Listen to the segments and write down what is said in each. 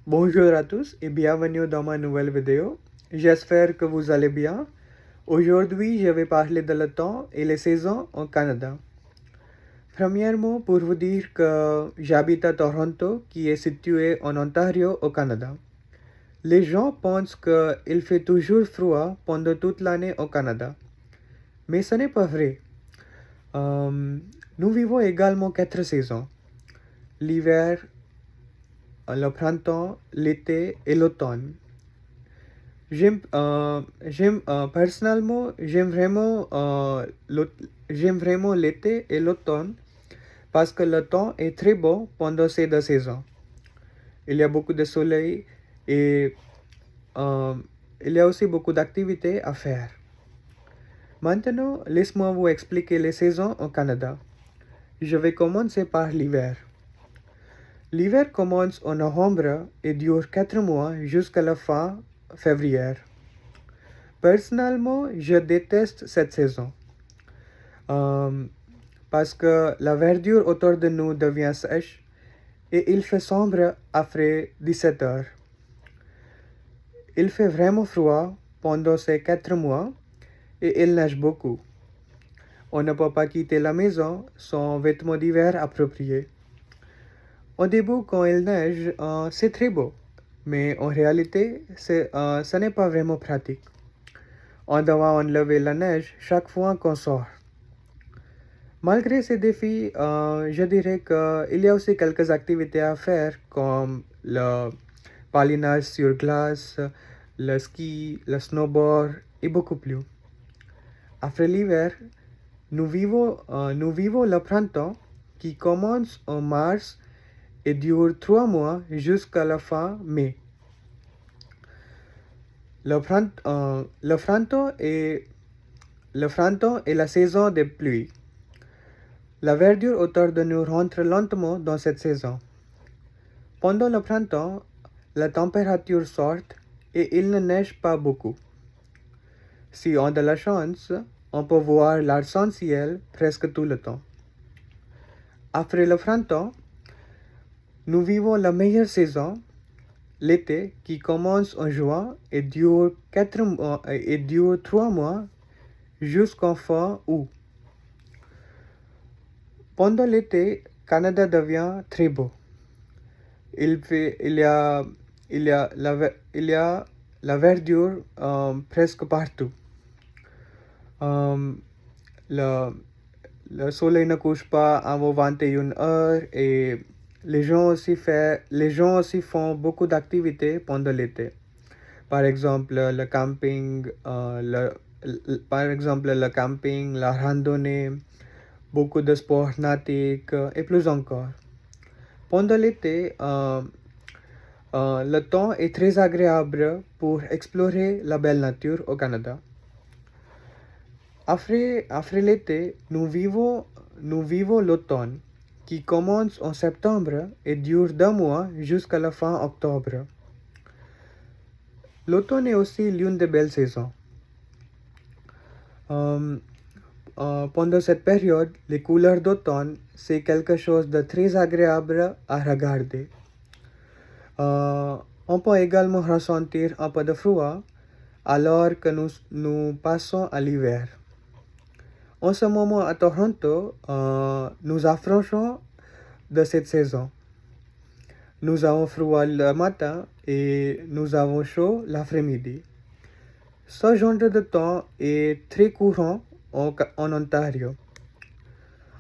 Bonjour à tous et bienvenue dans ma nouvelle vidéo. J'espère que vous allez bien. Aujourd'hui, je vais parler de le temps et les saisons au Canada. Premièrement, pour vous dire que j'habite à Toronto, qui est situé en Ontario, au Canada. Les gens pensent qu'il fait toujours froid pendant toute l'année au Canada. Mais ce n'est pas vrai. Nous vivons également 4 saisons. L'hiver, le printemps, l'été et l'automne. Personnellement, j'aime vraiment l'été et l'automne parce que le temps est très beau pendant ces 2 saisons. Il y a beaucoup de soleil et euh, il y a aussi beaucoup d'activités à faire. Maintenant, laisse-moi vous expliquer les saisons au Canada. Je vais commencer par l'hiver. L'hiver commence en novembre et dure 4 mois jusqu'à la fin février. Personnellement, je déteste cette saison parce que la verdure autour de nous devient sèche et il fait sombre après 17 heures. Il fait vraiment froid pendant ces 4 mois et il neige beaucoup. On ne peut pas quitter la maison sans vêtements d'hiver appropriés. Au début, quand il neige, c'est très beau, mais en réalité, ce n'est pas vraiment pratique. On doit enlever la neige chaque fois qu'on sort. Malgré ces défis, je dirais qu'il y a aussi quelques activités à faire comme le patinage sur glace, le ski, le snowboard et beaucoup plus. Après l'hiver, nous vivons le printemps qui commence en mars et dure 3 mois jusqu'à la fin mai. Le printemps est la saison des pluies. La verdure autour de nous rentre lentement dans cette saison. Pendant le printemps, la température sort et il ne neige pas beaucoup. Si on a de la chance, on peut voir l'arc-en-ciel presque tout le temps. Après le printemps, nous vivons la meilleure saison, l'été, qui commence en juin et dure 3 mois jusqu'en fin août. Pendant l'été, Canada devient très beau. Il y a la verdure presque partout. Le, le soleil ne couche pas avant 21 heures et les gens aussi font beaucoup d'activités pendant l'été. Par exemple, le camping, la randonnée, beaucoup de sports nautiques et plus encore. Pendant l'été, le temps est très agréable pour explorer la belle nature au Canada. Après l'été, nous vivons l'automne, qui commence en septembre et dure 2 mois jusqu'à la fin octobre. L'automne est aussi l'une des belles saisons. Pendant cette période, les couleurs d'automne, c'est quelque chose de très agréable à regarder. On peut également ressentir un peu de froid alors que nous passons à l'hiver. En ce moment à Toronto, nous approchons de cette saison. Nous avons froid le matin et nous avons chaud l'après-midi. Ce genre de temps est très courant en Ontario.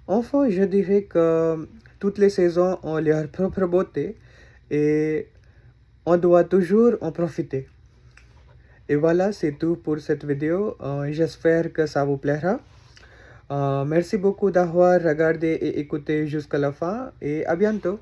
Enfin, je dirais que toutes les saisons ont leur propre beauté et on doit toujours en profiter. Et voilà, c'est tout pour cette vidéo. J'espère que ça vous plaira. Merci beaucoup d'avoir regardé et écouté jusqu'à la fin et à bientôt.